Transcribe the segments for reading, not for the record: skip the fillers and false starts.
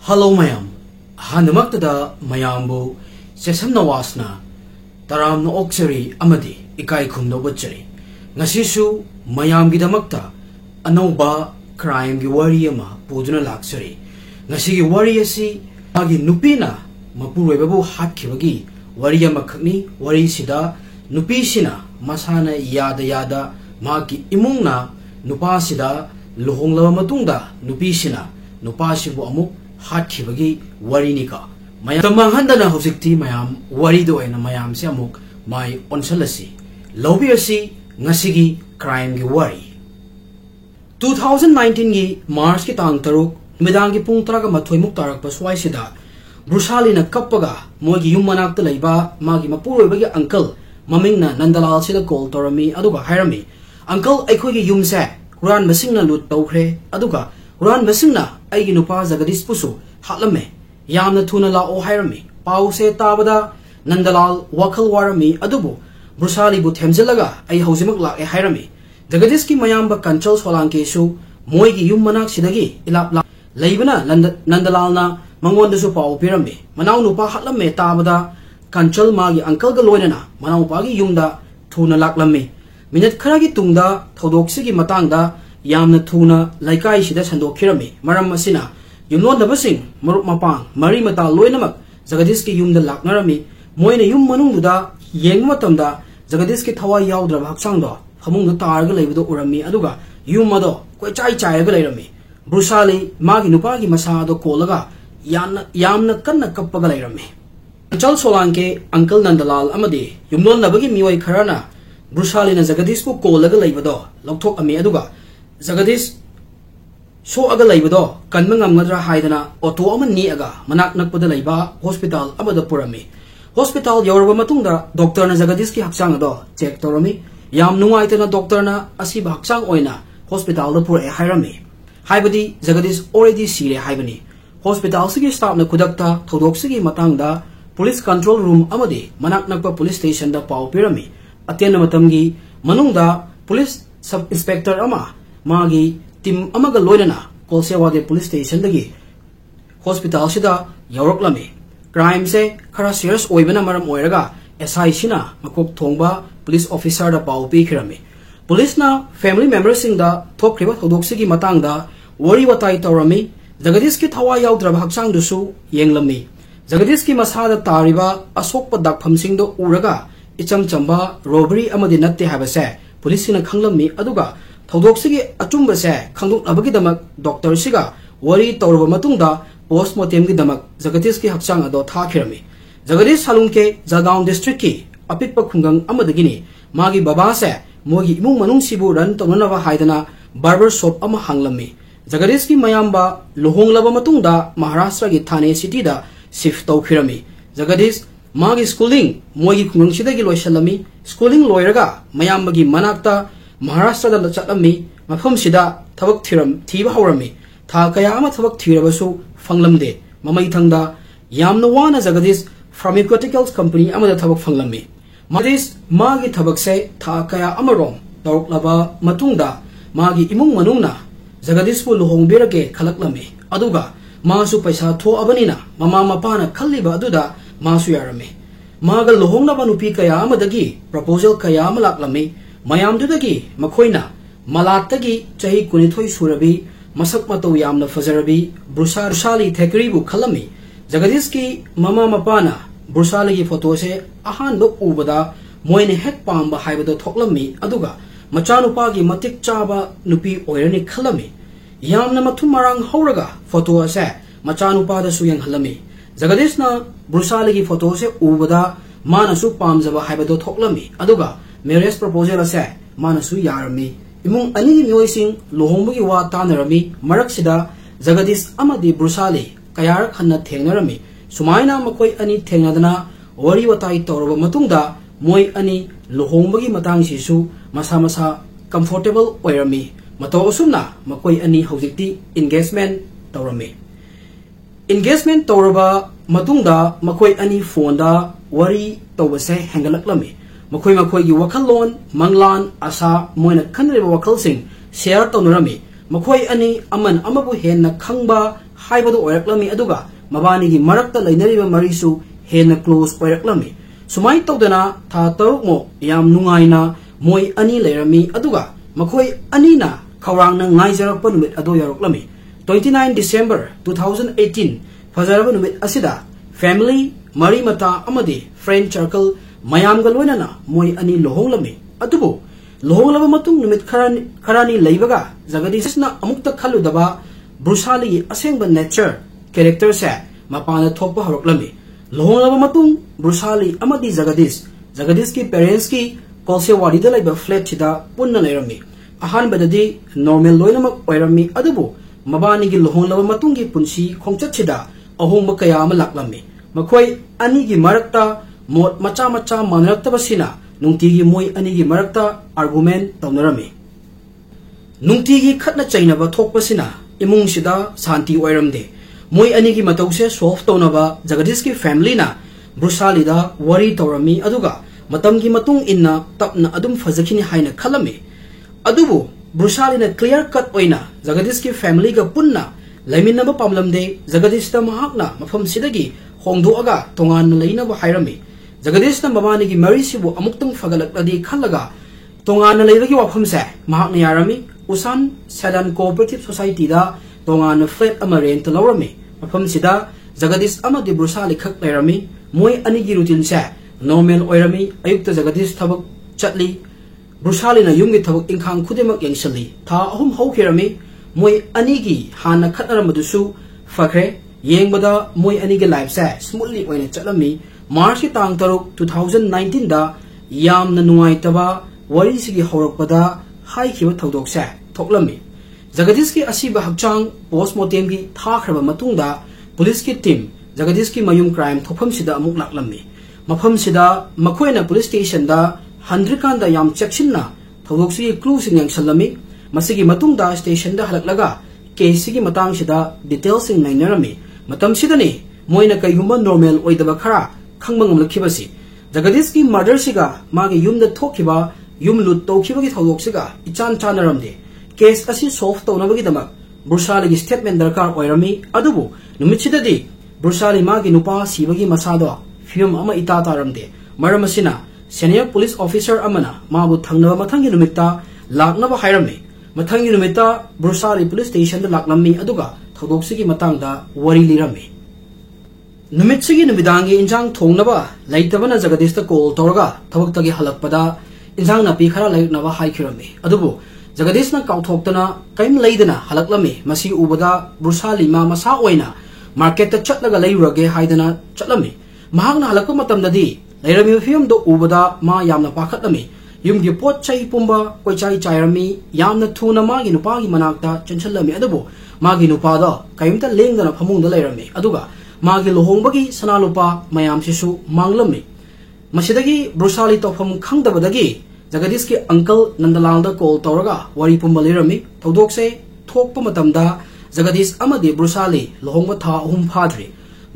Hello mayam, Hanamaktada mayambu, Sesam Nawasna, Taram no Oxeri Amadi, Ikaikum no Butchery. Nasisu, Mayam Gidamakta, Anoba, crime Giwariama, Puduna Luxury. Nasi Wariasi, Magi Nupina, Mapurebu Hatkivagi, Wariama Kani, Wari Sida, Nupisina, Masana Yada Yada, Magi Imungna, Nupasida, Luhongla Matunda, Nupisina, Nupasibu Amuk. Hatkivagi Warinika. Mayam Handana Hosikti Mayam, Warido and Mayam Siamuk, my Onsalasi. Lobiasi, Nasigi, crime gi wari. 2019 gi Mars ki tang taruk, Midangi Puntraga Matoimuk Tarak Paswaisida, Brusalina Kapaga, Mogi Yumanak the Laiba, Magi Mapuru Bagi Uncle, Mamingna Nandalal Sida Gold Torami, Aduga Hirami, Uncle Equigi Yumse, Ran Masingna Lut Tokre, Aduga. Ran Masingna, Aiginupa Zagadis Pusu, Hatlame, Yamna Tuna La O Hirami, Pau Se Tabada, Nandalal, Wakal Warami, Adubu, Brusali But Hemzilaga, A Hosimakla, a Hirami, Zagadiski Mayamba Control Solanke Shu, Moigi Yumanak Sidagi, Ilapla, Laibana, Nandalalna, Mangondasu Pau Pirami, Manaunupa Hatlame Tabada, Control Magi Uncle Galoinana, Manaupagi Yumda, Tuna Laklame, Minute Karagi Tunda, Todoksigi Matanga, Yamna Tuna, Laikai Shida Sando Kirami, Maram Masina, Yumno the Basing, Maruk Mapang, Mari Mata Loinamak, Zagadiski Yum the Laknarami, Moina Yum Manumuda, Yang Matamda, Zagadiski Tawa Yaudra Haksando, Hamung the Targa Levido Urami Aduga, Yumado, Quachai Chayagalerami, Brusali, Magi Nupagi Masado Kolaga, Yamna Kana Kapagalerami. Chal Solanke, Uncle Nandalal Amadi, Yumno Nabagi Miwai Karana, Brusali and Zagadispo Kolaga Levido, Loktok Ami Aduga. Zagadis so aga laibado kanmangam ngadra haidana auto ama ni aga manak nakpada laiba hospital amada purami hospital yorba matungda doctor na Zagadis ki haksang ado check torami yam nungaitena doctor na asiba haksang oina hospital da pur e hairami haibadi Zagadis already sire haibani hospital sigi staff na kudakta thodok sigi matangda police control room amadi manak nakpa police station da pau pirami atena matamgi manungda police sub inspector ama Magi Tim Amaga Loinana, Kolsewade police station dagi hospital sida Yorok Lami. Crime say Karasiers Oibana Maram Oiraga, SI Shina, Makok Tongba, police officer da Pau Pikirami. Police na family members sing da Top Riva Hodoksigi Matangda, Wari Watai Torami, Zagadiski Tawa Yaudra Haksang Dusu, Yenglami. Zagadiski Masada Tariba, Asok Padak Pamsingdo Uraga, Icham Chamba, robbery Amadinati Habase, police in a Kanglami Aduga. Thodoksigi Achumba se, Kanguk Abagidamak, Doctor Siga, Wari Torba Matunda, Post Mortem Gidamak, Zagatiski Haksang Ado Takirami. Zagadis Halunke, Zagaon District Ki, Apitpa Kungang Amadagini, Magi Babase, Mogi Imu Manung Sibu Ran Tonanava Haidana, Barber Shop Ama Hanglami. Zagadiski Mayamba, Luhong Lava Matunda, Maharashtra Gitane City da, Sifto Kirami. Zagadis, Magi Schooling, Mogi Kungang Shidagi Loishalami, Schooling Loiraga, Mayambagi Manakta, Maharashtra da Chatlami, Mafum Sida, Tabak Tiram, Tiba Horami, Takayama Tabak Tirabasu, Fanglamde, Mamaitanga, Yamnawana Zagadis, Pharmaceuticals Company, Amada Tabak Fanglami. Madis, Magi Tabakse, Takaya Amarom, Dork Lava, Matunda, Magi Imung Manuna, Zagadis Fu Luhong Birage, Kalaklami, Aduga, Masu Paisa To Abanina, Mama Mapana, Kaliba Aduda, Masu Yarami. Maga Luhong Nabanupi Kaya Amadagi, Proposal Kaya Malaklami, Mayam Dudagi, Makoina, Malatagi, Chahi Kunitoi Surabi, Masak Mato Yamna Fazarabi, Brusali Tekribu Kalami, Zagadiski, Mama Mapana, Brusali Fotose, Ahan Lok Ubada, Moine Hek Pamba Haibado Toklami, Aduga, Machanupagi Matik Chaba, Nupi Oirani Kalami, Yamna Matumarang Horaga, Fotose, Machanupada Suyang Halami, Zagadisna, Brusali Fotose Ubada, Manasu Pamzaba Haibado Toklami, Aduga, Marriage proposal ase Manasu Yarami, Imung Ani Moising, Lohombugi Wa Tanarami, Maraksida, Zagadis Amadi Brusali, Kayar Hanna Tengarami, Sumaina Makoi Ani Tengadana, Wari Watai Toroba Matunda, Moi Ani, Lohombugi Matang Sisu, Masamasa, Comfortable Oirami, Mato Osuna, Makoi Ani Hositi, Engagement Torami. Engagement Toroba Matunda, Makoi Ani Fonda, Wari Tobase Hangalaklami. Makoi Makoi Wakalon, Manglan, Asa, Moina Kanriba Wakalsing, Share Tonurami, Makoi Ani, Aman Amabu Hen, Kangba, हाइबदो ओइरक्लमी अदुगा मबानीगी मरक्ता लैनरिबा मरीसु हेन close ओइरक्लमी सुमाई तौदना था तरुकमो याम नुंगाइना मोय अनि Laramie अदुगा मखोय अनीना खौरांगना ngaijaraप नुमित अदो यारक्लमी 29 December 2018 फजरब नुमित असिदा family मरी मता अमदी friend circle मयामगा लोइनना मोय अनि लोहोंगलमी अदुबो लोहोंगलब मतुंग नुमित खरानी लैबगा जगदीशना अमुक्ता खलुदबा ब्रुसाली असेंग nature character से मपान थोप हरक्लमी लोहोंगलब मतुंग ब्रुसाली अमदी जगदीश की पेरेंट्स की कोलसेवाड़ी द लाइब फ्लैट छिदा पुन्ना लेरमी अहानबददी नॉर्मल लोइनमक ओइरमी अदुबो मबानी की लोहोंगलब मतुंग की पुंसी खोंगचत छिदा अहोंब कया अम लाक्लमी मखोय अनि की मरक्ता मोट मचा मचा मानरक्तबसिना नुंगतीगी मोय अनि की मरक्ता आर्गुमेंट तौनरमी नुंगतीगी खतना चैनबा थोकपसिना इमुंगसिदा शांति ओइरमदे मोय अनि की मतौसे सॉल्व तौनबा जगदीश की फैमिली ना ब्रुसालीदा वरी तौरमी अदुगा मतम की मतुंग इन्ना तपना अदुम फजखिनी हाइना खलमी अदुबो ब्रुसालीना क्लियर कट ओइना जगदीश की फैमिली का पुन्ना लैमिनबा पामलमदे जगदीशदा महाकना मफम सिदगी होंगदोअगा तोंगान लैनबा हाइरमी जगदीशना मबानी की मरीसिबो अमुक्तंग फगलकलदी खलगा तोंगान लैबगी वाफम से महाकना यारमी उसान सैलन कोऑपरेटिव सोसाइटी दा तोंगान फ्लैट अमा रेंट लौरमी मफम सिदा जगदीश अमदी ब्रुसाली खक लेरमी मोय अनि की रूटीन से नॉर्मल ओइरमी अयुक्त जगदीश थबक चटली ब्रुसालीना युमगी थबक इंखांग खुदेमक यंगसली था अहुम हौखिरमी मोय अनि की हाना खतरमदुसु फखरे येंगबदा मोय अनि की लाइफ से स्मूथली ओइने चलमी मार्च की तांग तरुक 2019 दा यामना नुंगाइतबा वरीसिगी हौरकपदा हाइखिबा थौदोक से थोकलमी जगदीश की असीबा हकचांग पोस्टमार्टम की थाखरबा मतुंगदा पुलिस की टीम जगदीश की मयूम क्राइम थोफम सिदा अमुक लाक्लमी मफम सिदा मखोयना पुलिस स्टेशन दा हंद्रिकांदा याम चेक्सिनना थौदोकसिगी क्लूसिंग यंगसलमी मसिगी मतुंगदा स्टेशन दा हलकलगा केसिगी मतंग सिदा डिटेल्सिंग नाइनरमी मतम सिदनी मोयना कईगुंबा नॉर्मल ओइदबा खरा खंगमंगमलखिबसी जगदीश की मर्डर सिगा मागे युमदा थोखिबा युम लूट तौखिबगी थौदोकसिगा इचान चानरमदे केस असी सॉल्व तौनबगीदमक ब्रुसालीगी स्टेटमेंट दरकार ओइरमी अदुबु नुमितसिददी ब्रुसाली मागे नुपा सिबगी मसादो फिल्म अमा इता तारमदे मरम असिना सीनियर पुलिस ऑफिसर अमना माबु थंगनबा मथंगी नुमित्ता लाक्नबा हाइरमी मथंगी नुमित्ता ब्रुसाली पुलिस स्टेशन दा लाक्लमी अदुगा थौदोकसिगी मतंगदा वरी लिरमी नुमितसिगी नुमिदांगी इंजांग थोंगनबा लैतबना जगदीशता कॉल तौरगा थबक्तगी हलकपदा इंजांग नापी खरा लैनबा हाइखिरमी अदुबु जगदीशना काउथोक्तना कैम लैदना हलकलमी मसी उबदा ब्रुसाली मा मसा ओइना मार्केट चटलगा लैरुगे हाइदना चटलमी महागना हलकप मतमददी लैरमी फिल्म दो उबदा मा यामना पाखतलमी युमगी पोट चै पुंबा कोइचाई चाइरमी यामना थुना मागी नुपागी मनाक्ता चंचलमी अदुबु मागी नुपादो कैमता लेंगदना फमुंगदा लैरमी अदुगा मागी लोहोंबगी सनालुपा मयामसिसु मांगलमी मसिदगी ब्रुसाली तोफम खंगदबदगी जगदीश के uncle नंदलालदा call तौरगा worry पुंबा Laramie थौदोकसे थोकपा मतमदा Jagdish अमदी ब्रुसाली लोहोंबा था अहुम फाद्री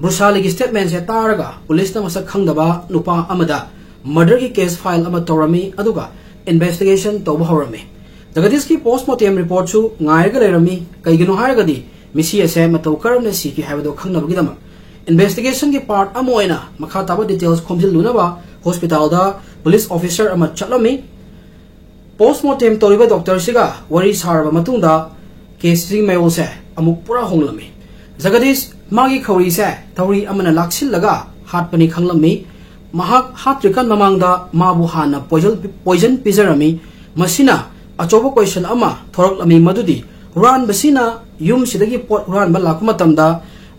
ब्रुसाली की स्टेटमेंट से तारगा पुलिस ना मसक खंगदबा नुपा अमदा मर्डर की केस फाइल अमा तौरमी अदुगा इन्वेस्टिगेशन तौबा हौरमी जगदीश की पोस्टमार्टम रिपोर्ट सु ngairga lerami kaigino haragadi misi ase matau karamne siki habado khangnabagidama investigation की पार्ट अमोइना मखा ताबा डिटेल्स खोमजिलुनबा हॉस्पिटल दा पुलिस ऑफिसर अमा चलमी पोस्टमार्टम तौरिबा डॉक्टर सिगा वरी सारबा मतुंदा केसरी मेल से अमुक पुरा होंगलमी जगदीश मागी खौरी से थौरी अमना लाक्सिलगा हाटपनी खंगलमी महाक हात्रिकन ममांगदा माबु हाना पॉइजन पिजरमी मसिना अचोबो क्वेश्चन अमा थोरकलमी मदुदी हुरान बसिना युम सिदगी पोट हुरान बा लाकु मतमदा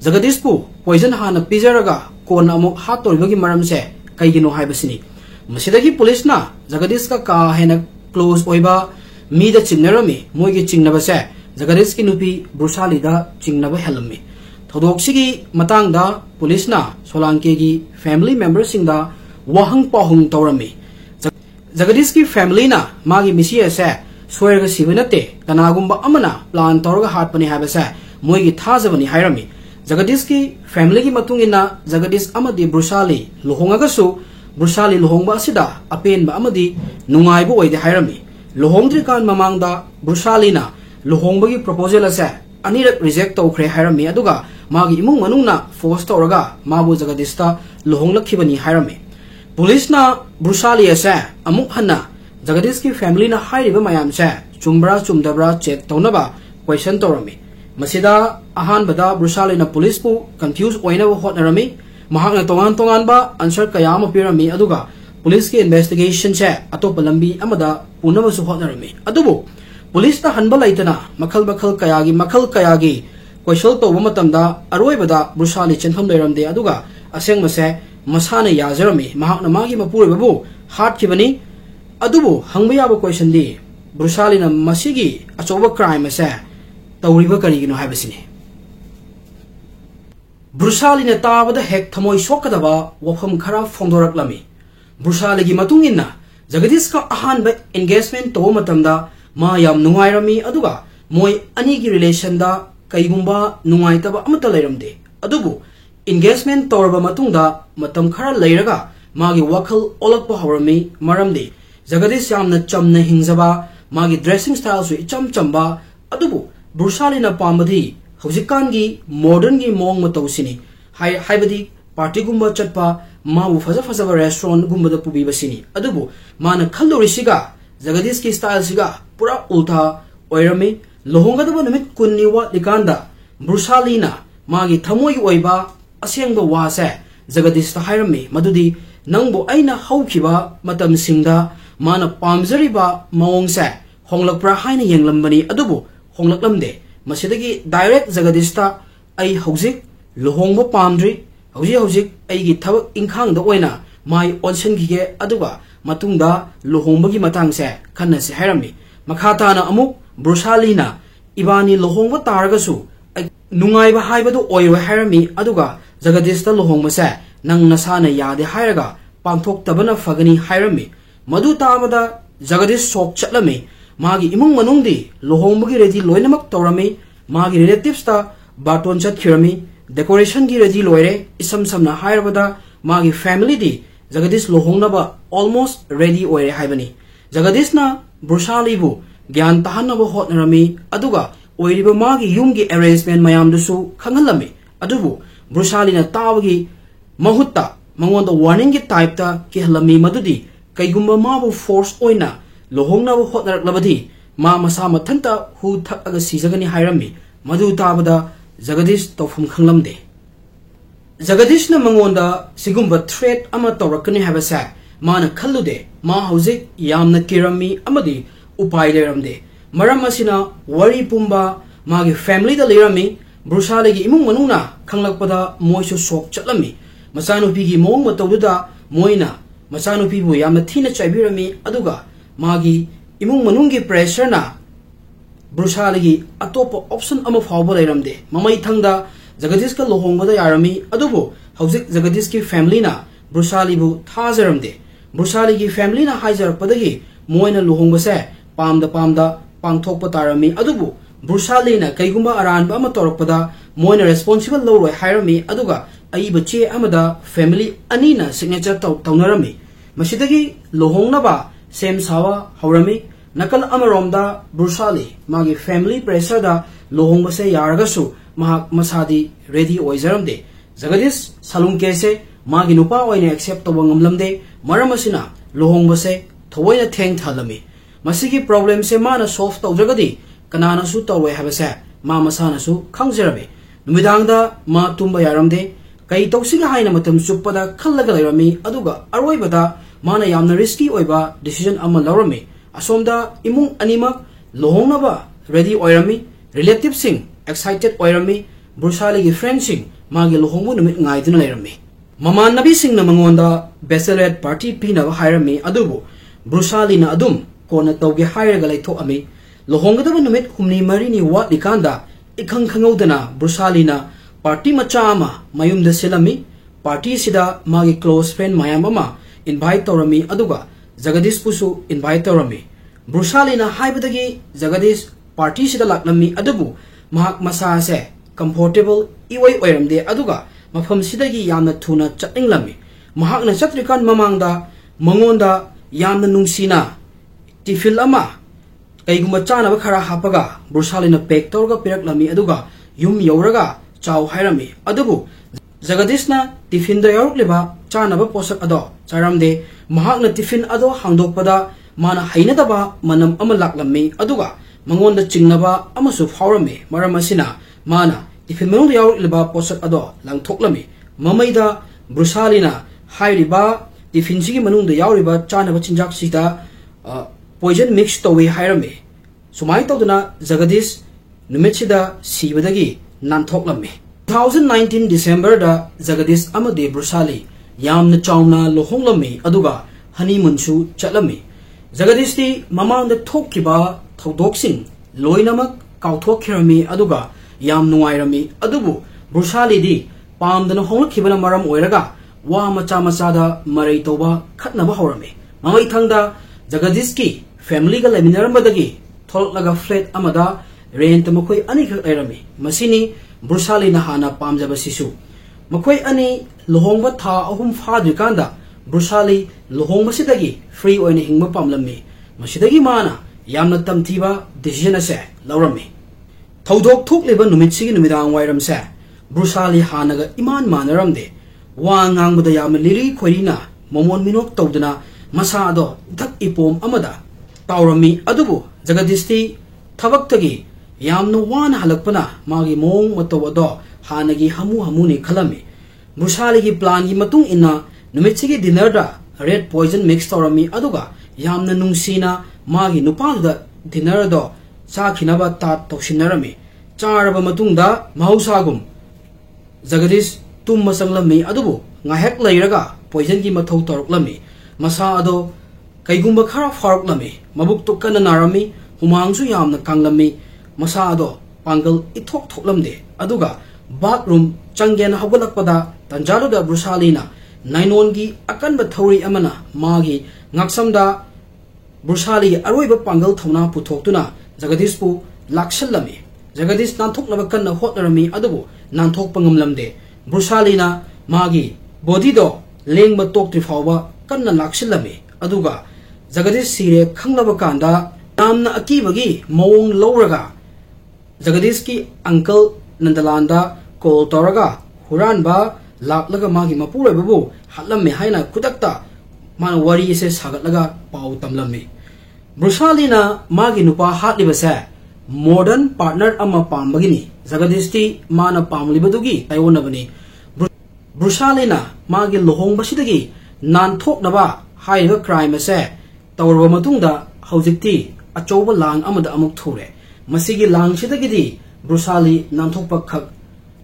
जगदीश को पॉइजन हाना पिजरगा कोन अमुक हातोरिबगी मरम से कईगिनो हाइबसिनी मसिदगी पुलिस ना जगदीश का हेना क्लोज ओइबा मीदा चिंगनरमी मोइगी चिंगनबसे जगदीश की नुपी ब्रुसालीदा चिंगनब हेलमी थौदोकसिगी मतंगदा पुलिस ना सोलांकेगी फैमिली मेंबर सिंगदा वहंग पाहुंग तौरमी जगदीश की फैमिली ना मागी मिसी असे सोयरगा सिबनते कनागुंबा अमना प्लान तौरगा हाटपनी हाबसे मोइगी थाजबनी हाइरमी जगदीश की फैमिली की मतुंगिना जगदीश अमदी ब्रुसाली लोहोंगगसु ब्रुसाली लोहोंबा असिदा अपेनबा अमदी नुंगाइबो ओइदे हाइरमी लोहोंद्रिकान ममांगदा ब्रुसालीना लोहोंबगी प्रपोजल असे अनिरक रिजेक्ट तौखरे हायरमी अदुगा मागी इमुंग मनुंगना फोर्स तौरगा माबु जगदीशता लुहोंगलखिबनी हायरमी पुलिस ना ब्रुसाली असे अमुक हन्ना जगदीश की फैमिली ना हायरिबा मयाम से चुम्ब्रा चुम्दब्रा चेक तौनबा क्वेश्चन तौरमी मसिदा अहानबदा ब्रुसाली ना पुलिस पु कंफ्यूज ओइनबा होटनरमी महाकना तोंगान तोंगानबा आंसर कयाम पिरमी अदुगा पुलिस की इन्वेस्टिगेशन से अतोप लंबी अमदा पुनबसु होटनरमी अदुबु पुलिस ता हनबा लैतना मखल मखल कयागी क्वेश्चन तौबा मतमदा अरोइबदा ब्रुसाली चेनफम लेरमदे अदुगा असेंगमसे मसाने याजरमी महाकना मागी मपुरेबबु हाटखिबनी अदुबु हंगबा याबा क्वेश्चन दी ब्रुसाली ना मसिगी अचोबा क्राइम असे तौरिबा करिगिनो हाइबसिनी ब्रुसाली ने ताबदा हेक थमोय सोकदबा वफम खरा फोंदोरकलमी ब्रुसाली की मतुंगिना जगदीश का अहानबा एंगेजमेंट तो मतमदा मा याम नुंगाइरमी अदुगा मोय अनी की रिलेशन दा कईगुंबा नुंगाइतबा अमता लेरमदे अदुबु एंगेजमेंट तौरबा मतुंगदा मतम खरा लेरगा मागी वखल ओलकपा हौरमी मरमदे जगदीश यामना चमना हिंजबा मागी ड्रेसिंग स्टाइल सु इचम चंबा अदुबु ब्रुसाली ना पामबदी हौजिकान की मॉडर्न की मोंग मतौसिनी हाइबदी पार्टी गुंबा चटपा माबु फजब रेस्टोरेंट गुंबदा पुबीबसिनी अदुबु माना खल्लोरिसिगा जगदीश की स्टाइल सिगा पूरा उल्टा ओइरमी लोहोंगदबा नमित कुन्नी वालिकांदा ब्रुसालीना मागी थमोई ओइबा असेंगबा वासे जगदीश ता हाइरमी मदुदी नंगबो अइना हौखिबा मतम सिंगदा माना पामजरिबा मौंगसे होंगलकप्रा हाइना येंगलंबनी अदुबु होंगलकलमदे मसिदगी डायरेक्ट जगदीशता आई हौजिक लुहोंगबा पामद्री हौजिक अईगी थबक इंखांगदा ओइना माई ओनसनगिगे अदुगा मतुंगदा लुहोंबगी मतांगसे खन्नसे हायरमी मखाताना अमुक ब्रुसालीना इबानी लुहोंगबा तारगसु नुंगाइबा हाइबदु ओइरो हायरमी अदुगा जगदीशता लुहोंगबसे नंग नसाना यादे हायरगा पांथोक्तबना फगनी हायरमी मदु ताबदा जगदीश सोक चटलमी मागी इमुंग मनुंगदी लुहोंबगी रेडी लोइनमक तौरमी मागी रिलेटिव्स ता बाटोन चटखिरमी डेकोरेशन की रेडी लोइरे इसम समना हायरबदा मागी फैमिली दी जगदीश लुहोंगनबा ऑलमोस्ट रेडी ओइरे हाइबनी जगदीशना ब्रुसालीबु ज्ञान ताहनबा होटनरमी अदुगा ओइरिबा मागी युमगी अरेंजमेंट मयामदुसु खंगलमी अदुबु ब्रुसालीना ताबगी महुत्ता मंगोंदा वार्निंग की टाइपता केहलमी मदुदी कईगुंबा माबु फोर्स ओइना लुहोंगनबा होटनरक्लबदी मा मसा मथंता हु थकअगा सीजगनी हायरमी मदु ताबदा जगदीश तौफम खंगलमदे जगदीश न मंगोंदा सिगुंबा थ्रेट अमा तौरकनी हाबसे माना खल्लुदे मा हौजिक यामना किरमी अमदी उपाय लेरमदे मरम असिना वरी पुंबा मागी फैमिली दा लेरमी ब्रुसालीगी इमुंग मनुना खंगलकपदा मोइसु सोक चटलमी मचानुपीगी मोंग मतौदुदा मोइना मचानुपीबु यामना थीना चाइबिरमी अदुगा मागी इमुंग मनुंगी प्रेशरना ब्रुसालीगी अतोप ऑप्शन अमा फावबा लेरमदे ममई थंगदा जगदीश का लुहोंगबदा यारमी अदुबु हौजिक जगदीश की फैमिलीना ब्रुसालीबु थाजरमदे ब्रुसाली की फैमिली ना हाइजरपदगी मोइना लुहोंगबसे पामदा पांगथोकपा तारमी अदुबु ब्रुसाली ना कईगुंबा अरानबा अमा तौरकपदा मोइना रेस्पोंसिबल लौरोय हायरमी अदुगा अईबा चे अमदा फैमिली अनीना सिग्नेचर तौनरमी मसिदगी लुहोंगनबा सेम सावा हौरमी नकल अमरोमदा ब्रुसाली मागी फैमिली प्रेशरदा लुहोंगबसे यारगसु महाक मसादी रेडी ओइजरमदे जगदीश सलुंग केसे मागी नुपा ओइने एक्सेप्ट तौबा ngamlamde मरम असिना लुहोंगबसे थवोइना थेंग थालमी मसिगी प्रॉब्लम से माना सॉल्व तौजगदी कनानासु तौवे हाबसे मा मसानासु खंगजरबे नुमिदांगदा मा तुंबा यारमदे कई तौसिगा हाइना मतम चुप्पदा खल्लगा लेरमी अदुगा अरोइबदा माना यामना रिस्की ओइबा डिसीजन अमा लौरमी असोमदा इमुंग अनिमक लुहोंगनबा रेडी ओइरमी रिलेटिव सिंग एक्साइटेड ओइरमी ब्रुसालीगी फ्रेंड सिंग मागी लुहोंगबु नुमित ngaiduna लेरमी ममानबी सिंग मंगोंदा बेचलरेट पार्टी पीनब हायरमी अदुबु ब्रुसालीना अदुम कोना तौगे हायरगा लैथोअमी लुहोंगदब नुमित हुमनी मरीनी वाटलिकांदा इखंग खंगौदना ब्रुसालीना पार्टी मचा अमा मयुमदा सिलमी पार्टी सिदा मागी क्लोज फ्रेंड मयाम अमा इनवाइट तौरमी अदुगा जगदीश पुसु इनवाइट तौरमी ब्रुसालीना हाइबदगी जगदीश पार्टी सिदा लाक्लमी अदुबु महाक मसासे कंफर्टेबल इवै ओइरमदे अदुगा मफम सिदगी यामना थुना चटनिंगलमी महाकना चत्रिकान ममांगदा मंगोंदा यामना नुंगसिना टिफिल अमा कईगुम चानब खरा हापगा ब्रुसालीना पैक तौरगा पिरकलमी अदुगा युम यौरगा चाव हायरमी अदुबु जगदीशना टिफिन द यौरकलिबा चानब पोषक अदो चारमदे महाकना टिफिन अदो हांदोकपदा माना हैनदबा मनम अमा लाक्लमी अदुगा मंगोंदा चिंगनबा अमसु फावरमी मरम असिना माना टिफिन मनुंग यौरकलिबा पोषक अदो लांगथोकलमी ममैदा ब्रुसालीना हायरिबा टिफिन सिगी मनुंग यौरिबा चानब चिंजाक सिदा poison mix tawai hairame sumai tawduna Jagadish numitchida sibadagi nanthoklammi 2019 December da Jagadish amade Brusali yamna chawna lohonglammi aduga honeymoon su chatlammi Jagadish ti mamang da thokkiba thodoksin loinamak kauthokkhirami aduga yam nuairami adubu Brusali di pamdana honglakhibana maram oiraga wa macha macha da marai tawba khatnaba hawrame mamai thangda Jagadish ki family ga leminarambadagi tholklaga flat amada rent makoi ani khak airami masini Brusali na hana pamjaba sisu makoi ani lohongba tha ahum phadrikanda Brusali lohongba sidagi free oina hingba pamlammi masidagi mana yamna tamthiba decision ase lawrami thodok thokleba numitsigi numidang wairam se Brusali hanaga iman manaramde wa ngangbada yamna liri khoirina momon minok tawduna masa ado dak ipom amada tawrami adubu Jagadish ti thabaktagi yamna wana halakpana magi mong mataw ado hanagi hamu ni khalami Brusali gi plan gi matung inna numitchigi dinner da red poison mix tawrami aduga yamna nungsina magi nupa da dinner do sakhinaba tat tawsinarami charaba matung da mausagum Jagadish tumma sanglami adubu ngahek leiraga poison gi mathaw tawroklami masa ado kaigumba khara faruklami mabuk tukana narami humangsu yamna kanglami masa ado pangal ithok thoklamde aduga bathroom changgen hawgalakpada tanjaluda Brusalina nainongi akanba thori amana magi ngaksamda Brusali aroiba pangal thona puthoktuna Jagadish pu lakshallami Jagadish nanthoknaba kanna hotnarami adubu nanthok pangamlamde Brusalina magi body do lengba toktri fawba kanna lakshillami aduga Jagadish sire khanglaba kanda namna akibagi mawong lawraga Jagadish ki uncle Nandalanda call toraga huranba laklaga magi mapurebabu hatlamme haina kudakta mana wari ise sagatlaga pau tamlamme Brusalina magi nupa hatlibase modern partner ama pambagini Jagadish ti mana pamlibadugi tayonabani Brusalina magi lohongbasidagi nanthoknaba haiba crime ase tawrba matungda haujikti achoba lang amada amuk thore masigi lang sidagidi Brusali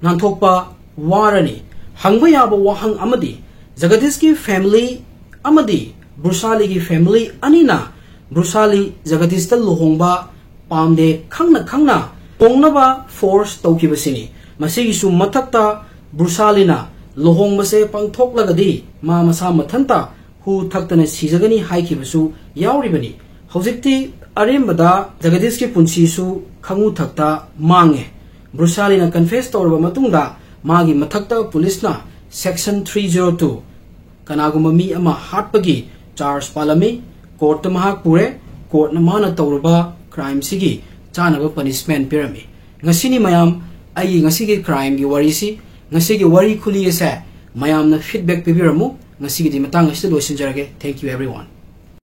nanthokpa warani hangba yaba wahang amadi Jagadish ki family amadi Brusali ki family anina Brusali Jagadish ta lohongba pamde khangna pongnaba force tawkibasini masigi su mathakta Brusalina lohongbase pangthoklagadi ma masa mathanta hu thaktana sijagani haikibasu yauribani hojikti arembada Jagadish ki punsi su khangu thakta mange Brusalina confess tawrba matungda magi mathakta police na section 302 kanaguma mi ama hatpagi charge palami court mahak pure court na mana tawrba crime sigi chanaba punishment pirami ngasini mayam ai ngasigi crime gi warisi ngasigi wari khuli ase mayamna feedback pibiramu ngasigi di matang asida loisinjarage thank you everyone